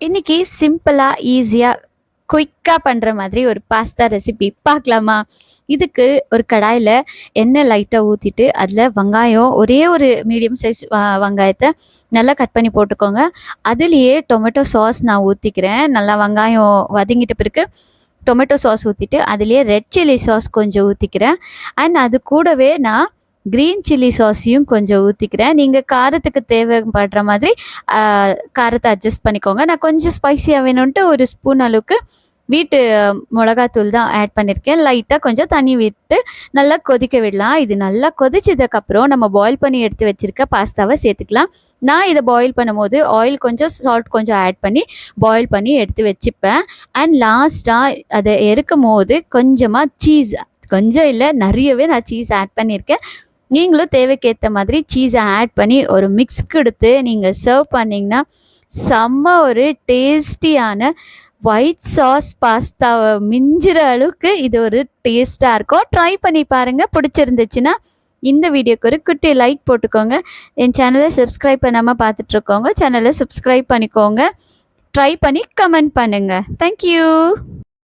இன்னைக்கு சிம்பிளா, ஈஸியா, குயிக்கா பண்ற மாதிரி ஒரு பாஸ்தா ரெசிபி பார்க்கலாமா? இதுக்கு ஒரு கடாயில எண்ணெய் லைட்டா ஊத்திட்டு, அதில வெங்காயம் ஒரே ஒரு மீடியம் சைஸ் வெங்காயத்த நல்லா கட் பண்ணி போட்டுக்கோங்க. அதிலேயே டொமேட்டோ சாஸ் நான் ஊத்திக்கிறேன். நல்லா வெங்காயம் வதங்கிட்ட பிறகு டொமேட்டோ சாஸ் ஊத்திட்டு, அதிலேயே ரெட் சில்லி சாஸ் கொஞ்சம் ஊத்திக்கிறேன். அண்ட் அது கூடவே நான் கிரீன் சில்லி சாஸையும் கொஞ்சம் ஊத்திக்கிறேன். நீங்க காரத்துக்கு தேவைப்படுற மாதிரி அ காரத்த அட்ஜஸ்ட் பண்ணிக்கோங்க. நான் கொஞ்சம் ஸ்பைசியா வேணுன்ட்டு ஒரு ஸ்பூன் அளவுக்கு வீட்டு மொளகாத்தூள் தான் ஆட் பண்ணியிருக்கேன். லைட்டா கொஞ்சம் தண்ணி விட்டு நல்லா கொதிக்க விடலாம். இது நல்லா கொதிச்சதுக்கப்புறம் நம்ம பாயில் பண்ணி எடுத்து வச்சிருக்க பாஸ்தாவ சேர்த்துக்கலாம். நான் இத பாயில் பண்ணும்போது ஆயில் கொஞ்சம், சால்ட் கொஞ்சம் ஆட் பண்ணி பாயில் பண்ணி எடுத்து வச்சுப்பேன். அண்ட் லாஸ்ட்டா அத இறக்கும்போது கொஞ்சமா சீஸ், கொஞ்சம் இல்ல நெறையவே நான் சீஸ் ஆட் பண்ணியிருக்கேன். நீங்களும் தேவைக்கேத்த மாதிரி சீஸ ஆட் பண்ணி ஒரு மிக்ஸ் குடுத்து நீங்க சர்வ் பண்ணீங்கன்னா, செம்ம ஒரு டேஸ்டியான ஒயிட் சாஸ் பாஸ்தாவ மிஞ்சுற அளவுக்கு இது ஒரு டேஸ்ட்டா இருக்கும். ட்ரை பண்ணி பாருங்க. பிடிச்சிருந்துச்சுன்னா, இந்த வீடியோக்கு ஒரு குட்டி லைக் போட்டுக்கோங்க. என் சேனல சப்ஸ்கிரைப் பண்ணாம பார்த்துட்ருக்கவங்க, சேனல சப்ஸ்கிரைப் பண்ணிக்கோங்க. ட்ரை பண்ணி கமெண்ட் பண்ணுங்க. Thank you.